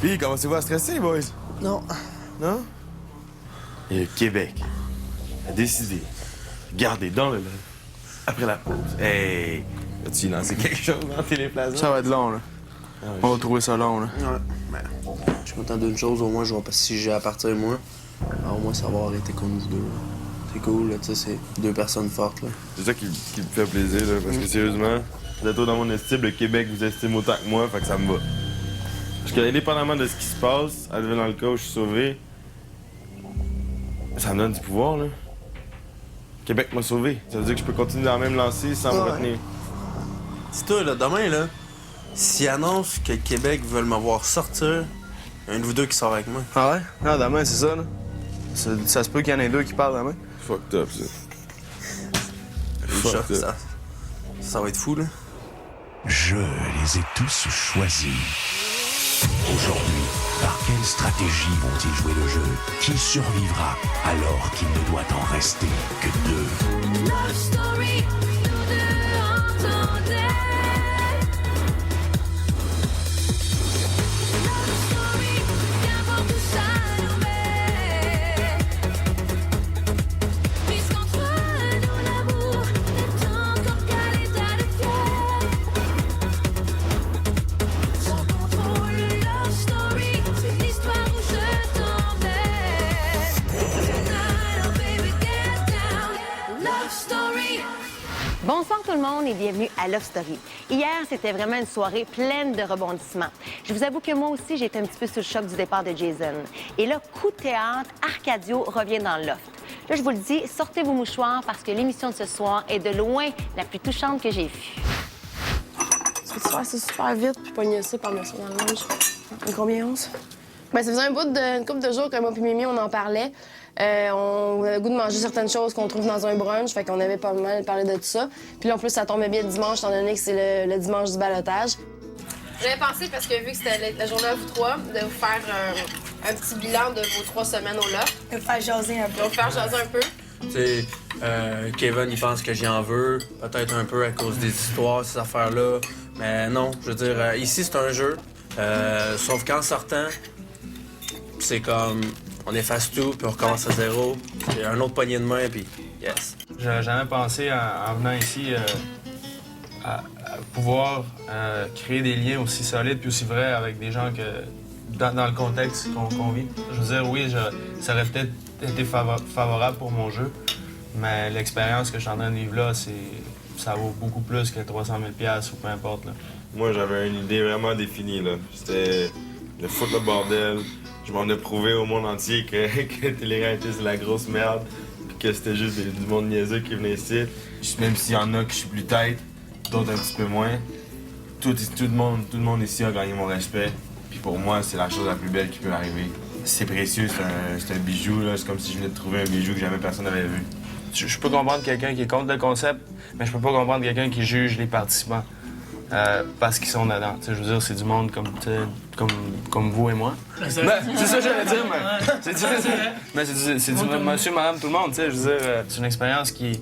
Puis, commencez-vous à stresser, boys? Non. Non? Et le Québec a décidé de garder dans le love après la pause. Hey! As-tu lancé quelque chose dans Téléplaza? Ça va être long, là. Ah ouais. On va trouver ça long, là. Ouais, mais je suis content d'une chose, au moins, si j'ai à partir de moi, alors au moins, ça va arrêter comme vous deux. Là. C'est cool, là, tu sais, c'est deux personnes fortes, là. C'est ça qui me fait plaisir, là, parce que sérieusement, vous êtes dans mon estime, le Québec vous estime autant que moi, fait que ça me va. Parce que, indépendamment de ce qui se passe, advenant le cas où je suis sauvé, ça me donne du pouvoir, là. Québec m'a sauvé. Ça veut dire que je peux continuer dans la même lancée sans me retenir. Dis-toi, là, demain, là, s'ils annoncent que le Québec veulent me voir sortir, il y a un de vous deux qui sort avec moi. Ah ouais? Non, demain, c'est ça, là. Ça se peut qu'il y en ait deux qui parlent demain. Fucked up, ça. Ça, Fucked up. ça va être fou, là. Je les ai tous choisis. Aujourd'hui, par quelle stratégie vont-ils jouer le jeu? Qui survivra alors qu'il ne doit en rester que deux? Love story, nous deux entendait. Love story, qu'importe où ça nous met. Puisqu'entre nous l'amour n'est encore qu'à l'état de fièvre. Sans contrôle, love story, c'est une histoire où je t'emmène. Tonight, oh baby, get down. Love story. Bonsoir tout le monde et bienvenue à Love Story. Hier, c'était vraiment une soirée pleine de rebondissements. Je vous avoue que moi aussi, j'ai été un petit peu sous le choc du départ de Jason. Et là, coup de théâtre, Arcadio revient dans le loft. Là, je vous le dis, sortez vos mouchoirs parce que l'émission de ce soir est de loin la plus touchante que j'ai vue. Tu peux faire ça super vite puis pogner ça par mettre ça dans le linge? Combien 11? Ben, ça faisait une couple de jours que moi et Mimi, on en parlait. On avait le goût de manger certaines choses qu'on trouve dans un brunch, fait qu'on avait pas mal parlé de tout ça. Puis là, en plus, ça tombait bien dimanche, étant donné que c'est le dimanche du ballottage. J'avais pensé, parce que vu que c'était la journée à vous trois, de vous faire un petit bilan de vos 3 semaines au loft. De faire jaser un peu. De vous faire jaser un peu. Tu sais, Kevin, il pense que j'y en veux, peut-être un peu à cause des histoires, ces affaires-là. Mais non, je veux dire, ici, c'est un jeu. Sauf qu'en sortant, c'est comme, on efface tout, puis on recommence à zéro. C'est un autre poignée de main, puis yes. J'aurais jamais pensé, en venant ici, à pouvoir créer des liens aussi solides puis aussi vrais avec des gens que dans le contexte qu'on vit. Je veux dire, oui, ça aurait peut-être été favorable pour mon jeu, mais l'expérience que je suis en train de vivre là, ça vaut beaucoup plus que 300 000 $ ou peu importe. Là. Moi, j'avais une idée vraiment définie, là. C'était de foutre le bordel. Je m'en ai prouvé au monde entier que télé-réalité, c'est la grosse merde, puis que c'était juste du monde niaiseux qui venait ici. Même s'il y en a que je suis plus tête, d'autres un petit peu moins, tout le monde ici a gagné mon respect. Puis pour moi, c'est la chose la plus belle qui peut arriver. C'est précieux, c'est un bijou, là. C'est comme si je venais de trouver un bijou que jamais personne n'avait vu. Je peux comprendre quelqu'un qui est contre le concept, mais je peux pas comprendre quelqu'un qui juge les participants parce qu'ils sont dedans. T'sais, je veux dire, c'est du monde comme vous et moi. C'est ça que j'allais dire, mais c'est du monsieur, madame, tout le monde. Je veux dire, c'est une expérience qui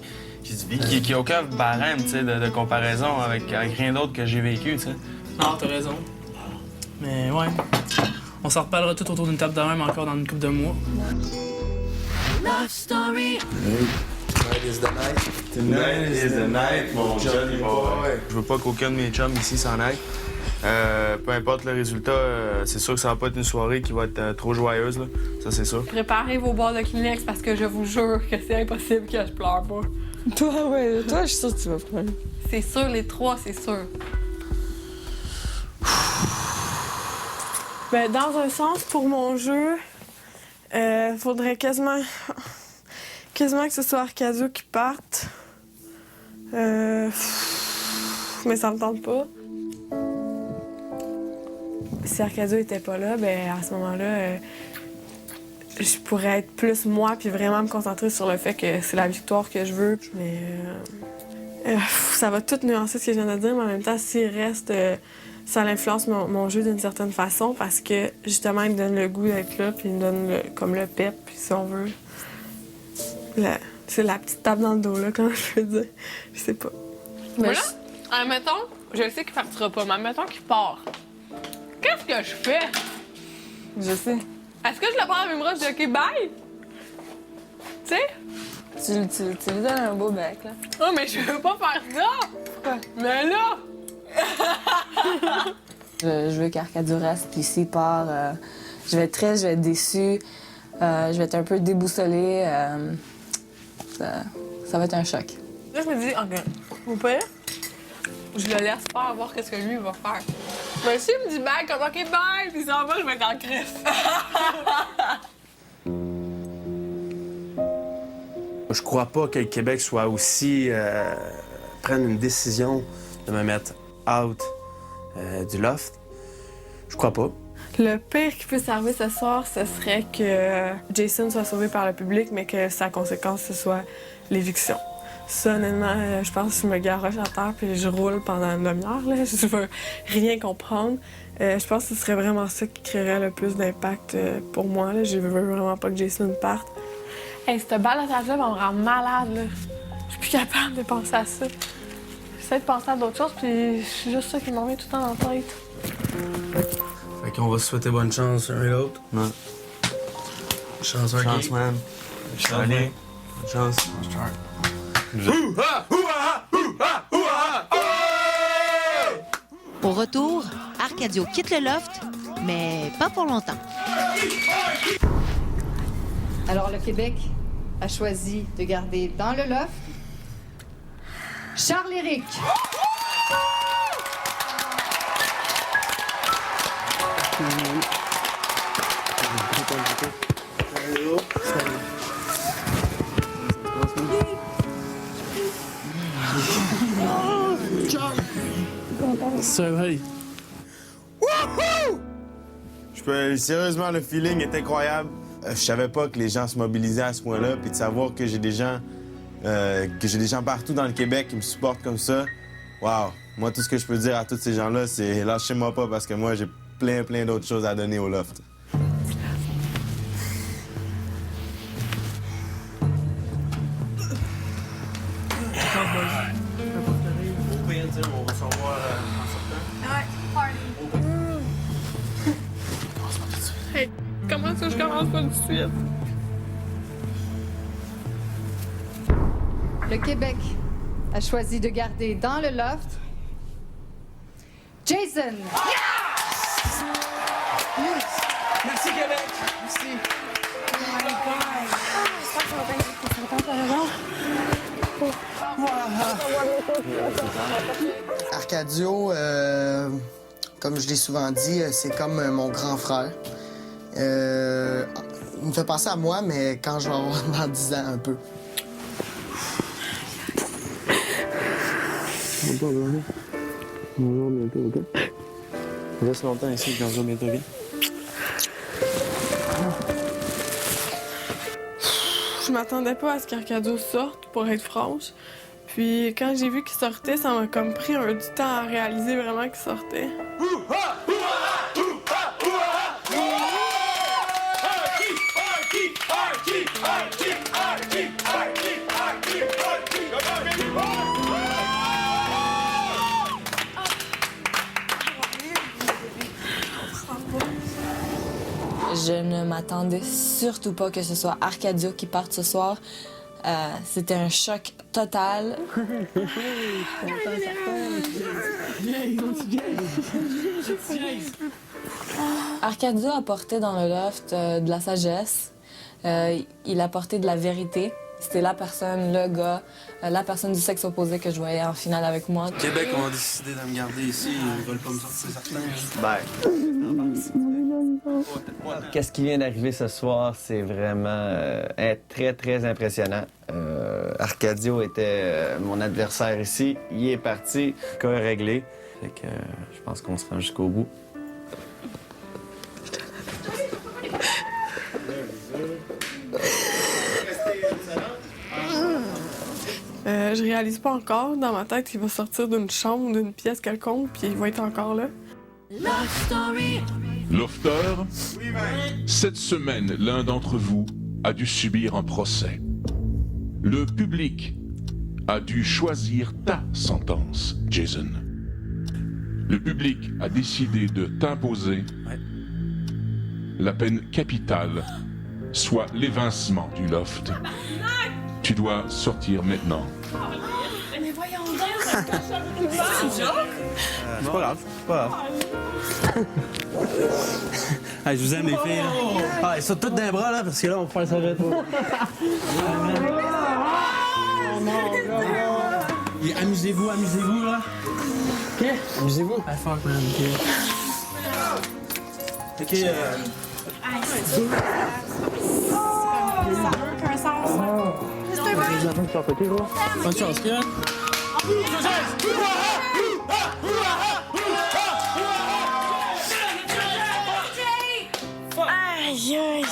a aucun barème de comparaison avec rien d'autre que j'ai vécu. T'sais. Non, t'as raison. Mais ouais, on s'en reparlera tout autour d'une table de même encore dans une couple de mois. Love story. Tonight is the night. Tonight is the night, mon Johnny boy. Je veux pas qu'aucun de mes chums ici s'en aille. Peu importe le résultat, c'est sûr que ça va pas être une soirée qui va être trop joyeuse, là. Ça, c'est sûr. Préparez vos boîtes de Kleenex parce que je vous jure que c'est impossible que je pleure pas. Toi, je suis sûre que tu vas prendre. C'est sûr, les 3, c'est sûr. Ben, dans un sens, pour mon jeu, faudrait quasiment que ce soit Arcadio qui parte. Mais ça me tente pas. Si Arcadio était pas là, ben à ce moment-là, je pourrais être plus moi puis vraiment me concentrer sur le fait que c'est la victoire que je veux. Mais ça va tout nuancer ce que je viens de dire, mais en même temps, s'il reste, ça influence mon jeu d'une certaine façon parce que justement, il me donne le goût d'être là puis il me donne comme le pep, puis si on veut. C'est la petite tape dans le dos, là, comment je veux dire. Je sais pas. Mais là, admettons, je sais qu'il partira pas, mais admettons qu'il part. Qu'est-ce que je fais? Je sais. Est-ce que je le prends dans mes bras, je dis OK, bye? Tu sais? Tu lui donnes un beau bec, là. Oh, mais je veux pas faire ça! Quoi? Mais là! Je veux qu'Arcadio reste, puis s'il part, je vais être triste, je vais être déçue, je vais être un peu déboussolée. Ça va être un choc. Là, je me dis, OK, au pire, je le laisse faire voir qu'est-ce que lui va faire. Mais s'il me dit bye, comme OK, bye, puis ça va, je vais être en crise. Je crois pas que le Québec soit aussi... prenne une décision de me mettre out du loft. Je crois pas. Le pire qui puisse arriver ce soir, ce serait que Jason soit sauvé par le public, mais que sa conséquence, ce soit l'éviction. Ça, honnêtement, je pense que je me garoche à terre puis je roule pendant une demi-heure. Là. Je veux rien comprendre. Je pense que ce serait vraiment ça qui créerait le plus d'impact pour moi. Là. Je veux vraiment pas que Jason parte. Hey, cette balotage-là va me rendre malade. Là. Je suis plus capable de penser à ça. J'essaie de penser à d'autres choses, puis c'est juste ça qui m'en vient tout le temps dans la tête. Fait qu'on va se souhaiter bonne chance l'un et l'autre. Ouais. Chance, Chance, man. Allez. Bonne chance. Au retour, Arcadio quitte le loft, mais pas pour longtemps. Alors, le Québec a choisi de garder dans le loft Charles-Éric. Sérieusement, le feeling est incroyable. Je savais pas que les gens se mobilisaient à ce point-là, puis de savoir que j'ai des gens partout dans le Québec qui me supportent comme ça. Wow! Moi, tout ce que je peux dire à tous ces gens-là, c'est lâchez-moi pas parce que moi, j'ai plein d'autres choses à donner au loft. On va s'en voir en sortant. Hey, comment ça, je commence pas tout de suite? Le Québec a choisi de garder dans le loft Jason. Merci, Québec! Arcadio, comme je l'ai souvent dit, c'est comme mon grand frère. Il me fait penser à moi, mais quand je vais avoir dans 10 ans, un peu. Bonjour, bientôt, OK? On reste longtemps ici, puis on se voit bientôt, OK? Je m'attendais pas à ce qu'Arcadio sorte, pour être franche. Puis quand j'ai vu qu'il sortait, ça m'a comme pris du temps à réaliser vraiment qu'il sortait. Je ne m'attendais surtout pas que ce soit Arcadio qui parte ce soir. C'était un choc total. Arcadio apportait dans le loft de la sagesse. Il apportait de la vérité. C'était la personne, le gars, la personne du sexe opposé que je voyais en finale avec moi. Québec ont décidé de me garder ici. Ils veulent pas me sortir, c'est certain. Qu'est-ce qui vient d'arriver ce soir, c'est vraiment très impressionnant. Arcadio était mon adversaire ici. Il est parti, cas réglé. Fait que je pense qu'on se rend jusqu'au bout. Je réalise pas encore. Dans ma tête, il va sortir d'une chambre, d'une pièce quelconque, puis il va être encore là. Love Story. Lofter, cette semaine, l'un d'entre vous a dû subir un procès. Le public a dû choisir ta sentence, Jason. Le public a décidé de t'imposer la peine capitale soit l'évincement du loft. Tu dois sortir maintenant. Mais voyons donc, ça me cache un peu. C'est pas grave, c'est pas grave. Hey, je vous aime les filles. Là. Ah, ils sont toutes dans les bras là, parce que là, on va faire ça avec toi. Amusez-vous, amusez-vous là. Ok? Amusez-vous. Ah, fuck, man. Ok. Bonne chance, Kieran. Aïe, aïe.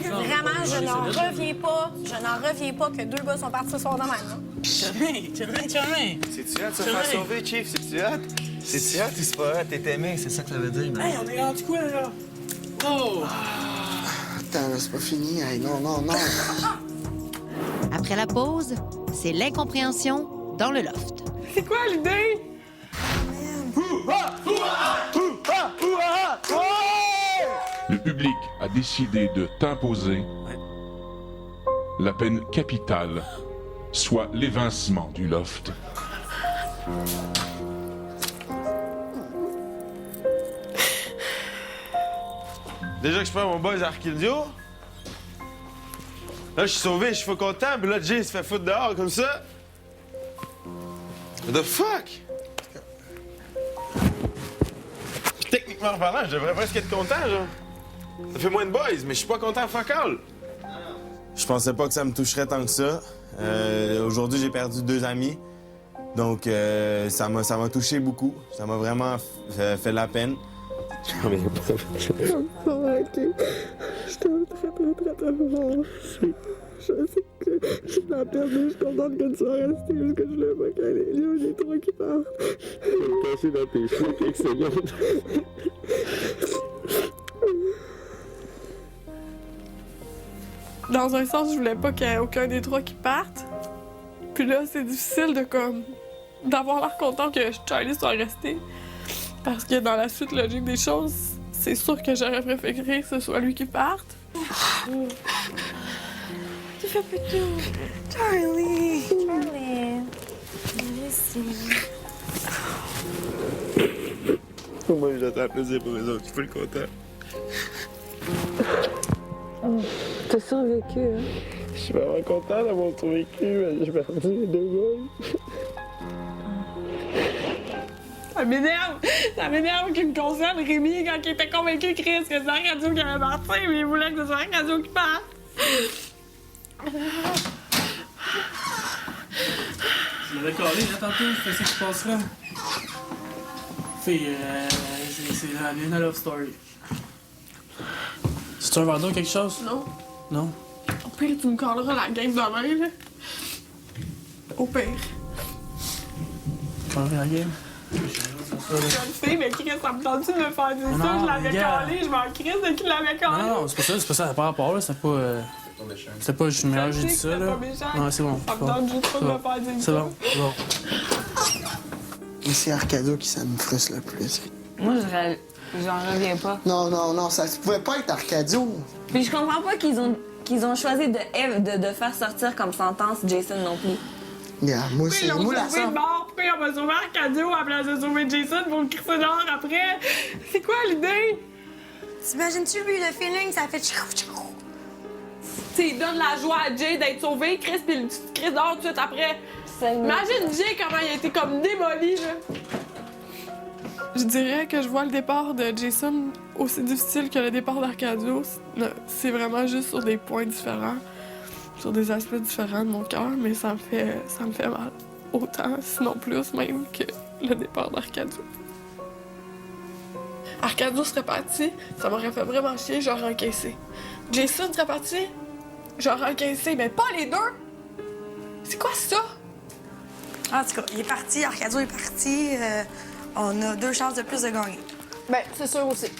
Vraiment, je n'en reviens pas. Je n'en reviens pas que 2 gars sont partis ce soir de même. Hein. C'est-tu hâte de se faire sauver, Chief? C'est-tu hâte? C'est-tu hâte ou c'est pas hâte? T'es aimé, c'est ça que ça veut dire. Hey, on est rendu quoi, là? Oh! Attends, là, c'est pas fini. Hey, non, non, non. Après la pause, c'est l'incompréhension dans le loft. C'est quoi l'idée? Le public a décidé de t'imposer la peine capitale, soit l'évincement du loft. Déjà que je perds mon boys Arcadio. Là, je suis sauvé, je suis pas content, puis là, Jay se fait foutre dehors comme ça. What the fuck? Techniquement parlant, je devrais presque être content, genre. Ça fait moins de boys, mais je suis pas content, fuck all. Je pensais pas que ça me toucherait tant que ça. Aujourd'hui, j'ai perdu 2 amis. Donc, ça m'a touché beaucoup. Ça m'a vraiment fait de la peine. Ok. J'étais très fort. Je sais que je l'ai perdu. Je suis contente que tu sois resté parce que je voulais pas qu'il y ait des 3 qui partent. Je vais me cacher dans tes cheveux quelques secondes. Dans un sens, je voulais pas qu'il y ait aucun des 3 qui partent. Puis là, c'est difficile de d'avoir l'air content que Charlie soit resté. Parce que dans la suite logique des choses, c'est sûr que j'aurais préféré que ce soit lui qui parte. Tu fais plus tout. Charlie! Charlie! Ici. Moi, j'attends plaisir pour eux autres. Je suis pas content. T'as survécu, hein? Je suis vraiment content d'avoir survécu, mais j'ai perdu les 2 gars. Ça m'énerve qu'il me concerne Rémi quand il était convaincu, Chris, que c'est Arcadio qui allait partir, mais il voulait que ce soit Arcadio qui parte. Je l'avais collé, là, tantôt, je fais ce qui se passe là. Fille, c'est la Luna Love Story. C'est un verre d'eau, quelque chose? Non. Non? Au pire, tu me colleras la game demain, là. Au pire. Coller la game? Je le sais, mais Chris, ça me tente-tu de me faire dire ça? Je l'avais collé, je m'en crisse de qui l'avait collé. Non, c'est pas ça, ça n'a pas rapport, là, c'était pas... C'était pas juste meilleur, j'ai dit ça, là. Ouais, c'est bon. Ça me tente juste pas de me faire dire ça. C'est bon, c'est bon. Mais c'est Arcadio qui ça me frustre le plus. Moi, j'en reviens pas. Non, non, non, ça pouvait pas être Arcadio. Puis je comprends pas qu'ils ont choisi de faire sortir comme sentence Jason non plus. Yeah, moi, c'est moi la sauvé de mort, pourquoi on va sauver Arcadio à place de sauver Jason pour le crisser dehors après? C'est quoi l'idée? T'imagines-tu, lui, le feeling, ça fait tchou tchou. Tu sais, il donne la joie à Jay d'être sauvé, Chris, pis tu te crisses dehors tout de suite après. Imagine Jay comment il a été comme démoli, là. Je dirais que je vois le départ de Jason aussi difficile que le départ d'Arcadio. C'est vraiment juste sur des points différents, sur des aspects différents de mon cœur, mais ça me fait mal. Autant, sinon plus même, que le départ d'Arcadio. Arcadio serait parti, ça m'aurait fait vraiment chier, j'aurais encaissé. Jason serait parti, j'aurais encaissé, mais pas les deux! C'est quoi ça? En tout cas, il est parti, Arcadio est parti. On a 2 chances de plus de gagner. Ben, c'est sûr aussi.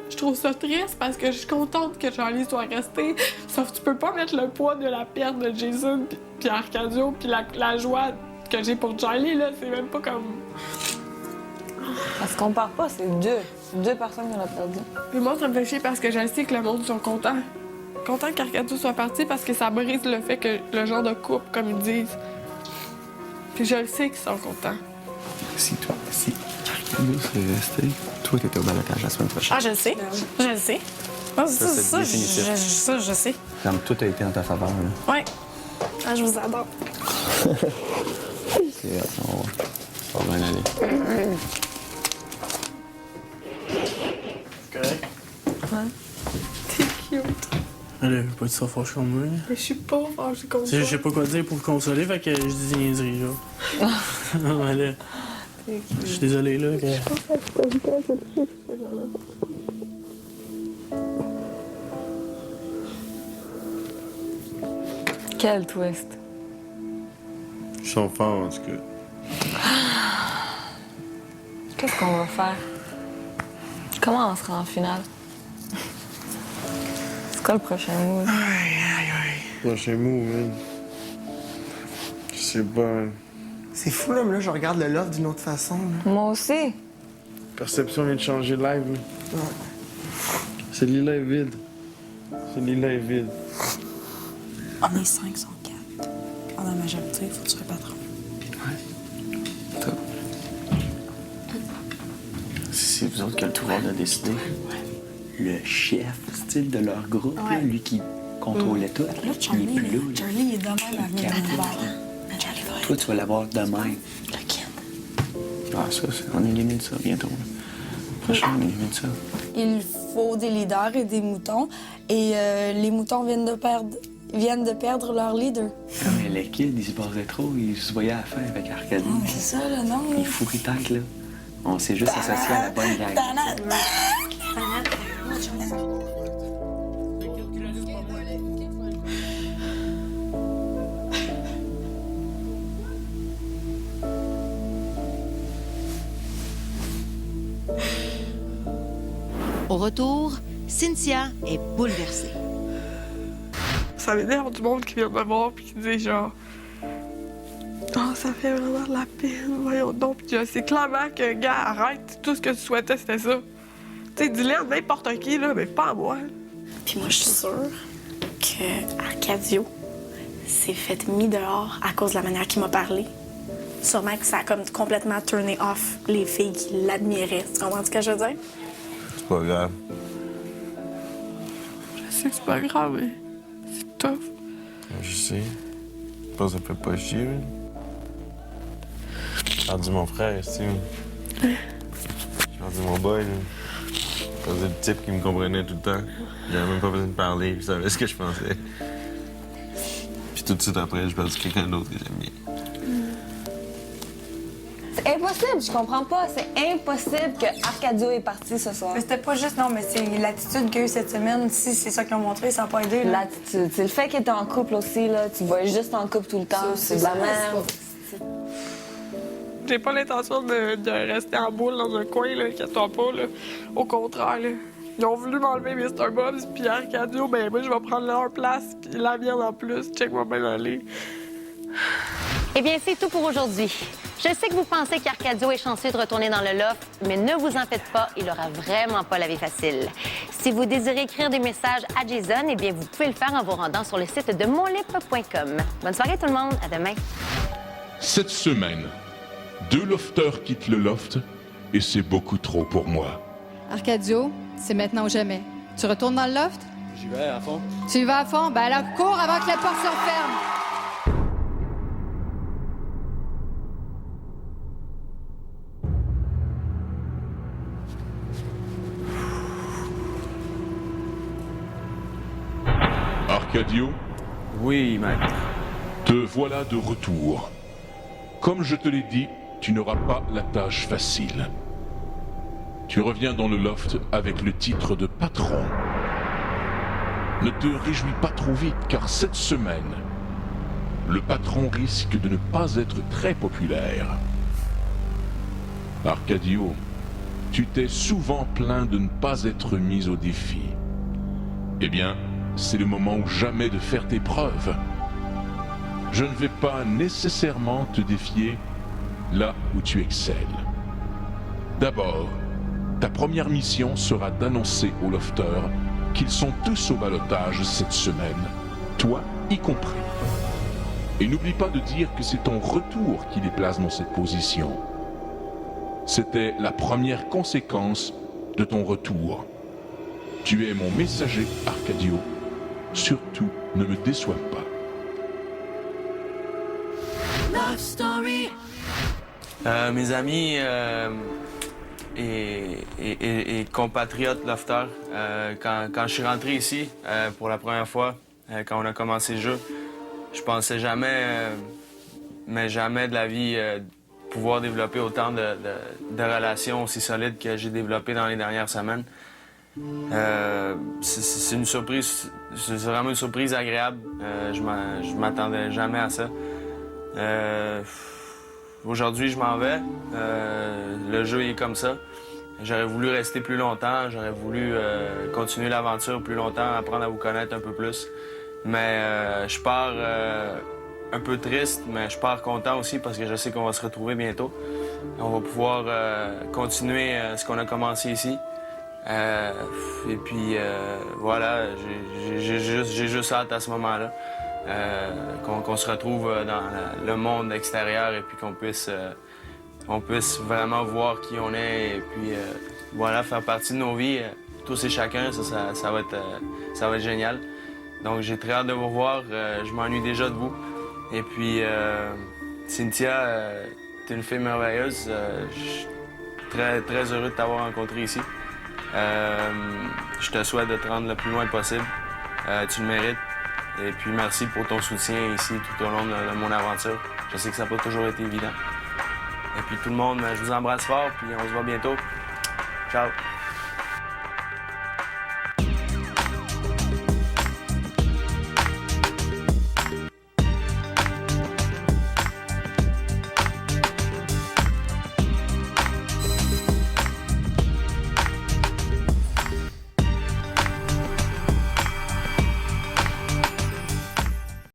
Je trouve ça triste parce que je suis contente que Charlie soit resté. Sauf que tu peux pas mettre le poids de la perte de Jason puis Arcadio puis la joie que j'ai pour Charlie, là. C'est même pas comme... On se compare pas, c'est deux personnes qu'on a perdu. Puis moi, ça me fait chier parce que je sais que le monde sont contents. Contents qu'Arcadio soit parti parce que ça brise le fait que le genre de couple, comme ils disent. Puis je le sais qu'ils sont contents. Si Arcadio serait resté, toi, t'étais au balotage la semaine prochaine. Ah, je le sais. Je le sais. Ah, c'est définitif. Ça, je sais. Comme tout a été en ta faveur, là. Ouais. Ah, je vous adore. C'est ça va bien aller. Correct? Ouais. T'es cute. Elle a pas dit ça fâché comme moi. Mais je suis pas fâchée comme Tu sais, ça. je sais pas quoi dire pour le consoler, fait que je dis des niaiseries, là. Mais là, je suis désolé, là. Que... Quel twist. Ils sont forts, en tout cas. Qu'est-ce qu'on va faire? Comment on sera en finale? C'est quoi le prochain move? Prochain move, man. Je sais pas. C'est fou, là, mais là, je regarde le loft d'une autre façon. Là. Moi aussi. Perception vient de changer live, là. Ouais. Ce lit-là est vide. Ce lit-là est vide. On est 5 sur 4. On a la majorité, il faut que tu sois patron. Top. C'est vous autres qui avez le pouvoir de décider. Le chef, style de leur groupe, là, lui qui contrôlait tout. Là, il est Charlie, plus là. Charlie est de même à venir dans le bar. Toi, tu vas l'avoir demain. Ah, ça, on élimine ça bientôt. Prochain, on élimine ça. Il faut des leaders et des moutons. Et les moutons viennent de perdre leur leader. Ah, mais les kids, ils se barraient trop. Ils se voyaient à la fin avec Arcadie. Ah, c'est ça, le nom. Ils fourraient tête, là. On s'est juste associé à la bonne gang. Au retour, Cynthia est bouleversée. Ça m'énerve du monde qui vient me voir puis qui dit genre... Oh, ça fait vraiment de la peine, voyons donc. Puis c'est clairement que, gars, arrête, tout ce que tu souhaitais, c'était ça. Tu sais, dis-le à n'importe qui, là, mais pas à moi. Puis moi, je suis sûre que Arcadio s'est fait mis dehors à cause de la manière qu'il m'a parlé. Sûrement que ça a comme complètement turné off les filles qui l'admiraient. Tu comprends ce que je veux dire? C'est pas grave. Je sais que c'est pas grave, mais c'est tough. Je sais. Je pense que ça fait pas chier, là. J'ai perdu mon frère, ici. J'ai perdu mon boy, là. J'ai perdu le type qui me comprenait tout le temps. J'avais même pas besoin de parler, il savait ce que je pensais. Puis tout de suite après, j'ai perdu quelqu'un d'autre que j'aime bien. C'est impossible, je comprends pas. C'est impossible que Arcadio est parti ce soir. Mais c'était pas juste, non, mais c'est l'attitude qu'il y a eu cette semaine. Si c'est ça qu'ils ont montré, ça n'a pas aidé. là. L'attitude. C'est le fait qu'il était en couple aussi, là. Tu vois juste en couple tout le temps. C'est de la merde. J'ai pas l'intention de rester en boule dans un coin, là, inquiète-toi pas, là. Au contraire, là. Ils ont voulu m'enlever Mr. Bob's, puis Arcadio, ben moi, je vais prendre leur place, puis la viande en plus. Check-moi bien aller. Eh bien, c'est tout pour aujourd'hui. Je sais que vous pensez qu'Arcadio est chanceux de retourner dans le loft, mais ne vous en faites pas, il aura vraiment pas la vie facile. Si vous désirez écrire des messages à Jason, eh bien, vous pouvez le faire en vous rendant sur le site de monlip.com. Bonne soirée tout le monde, à demain. Cette semaine, 2 lofters quittent le loft et c'est beaucoup trop pour moi. Arcadio, c'est maintenant ou jamais. Tu retournes dans le loft? J'y vais à fond. Tu y vas à fond? Ben alors cours avant que la porte se referme! Arcadio? Oui, maître. Te voilà de retour. Comme je te l'ai dit, tu n'auras pas la tâche facile. Tu reviens dans le loft avec le titre de patron. Ne te réjouis pas trop vite, car cette semaine, le patron risque de ne pas être très populaire. Arcadio, tu t'es souvent plaint de ne pas être mis au défi. Eh bien, c'est le moment ou jamais de faire tes preuves. Je ne vais pas nécessairement te défier là où tu excelles. D'abord, ta première mission sera d'annoncer aux lofters qu'ils sont tous au ballottage cette semaine, toi y compris. Et n'oublie pas de dire que c'est ton retour qui les place dans cette position. C'était la première conséquence de ton retour. Tu es mon messager, Arcadio. Surtout, ne me déçois pas. Love Story. Mes amis et compatriotes lofters, quand je suis rentré ici pour la première fois, quand on a commencé le jeu, je pensais jamais, mais jamais de la vie, pouvoir développer autant de relations aussi solides que j'ai développées dans les dernières semaines. C'est une surprise, c'est vraiment une surprise agréable. Je m'attendais jamais à ça. Aujourd'hui, je m'en vais. Le jeu est comme ça. J'aurais voulu rester plus longtemps, j'aurais voulu continuer l'aventure plus longtemps, apprendre à vous connaître un peu plus. Mais je pars un peu triste, mais je pars content aussi parce que je sais qu'on va se retrouver bientôt. On va pouvoir continuer ce qu'on a commencé ici. Et puis voilà, j'ai juste hâte à ce moment-là qu'on se retrouve dans le monde extérieur et puis qu'on puisse vraiment voir qui on est et puis voilà, faire partie de nos vies, tous et chacun, ça va être génial. Donc j'ai très hâte de vous revoir, je m'ennuie déjà de vous. Et puis Cynthia, t'es une fille merveilleuse, je suis très, très heureux de t'avoir rencontré ici. Je te souhaite de te rendre le plus loin possible. Tu le mérites. Et puis merci pour ton soutien ici tout au long de mon aventure. Je sais que ça n'a pas toujours été évident. Et puis tout le monde, je vous embrasse fort, puis on se voit bientôt. Ciao!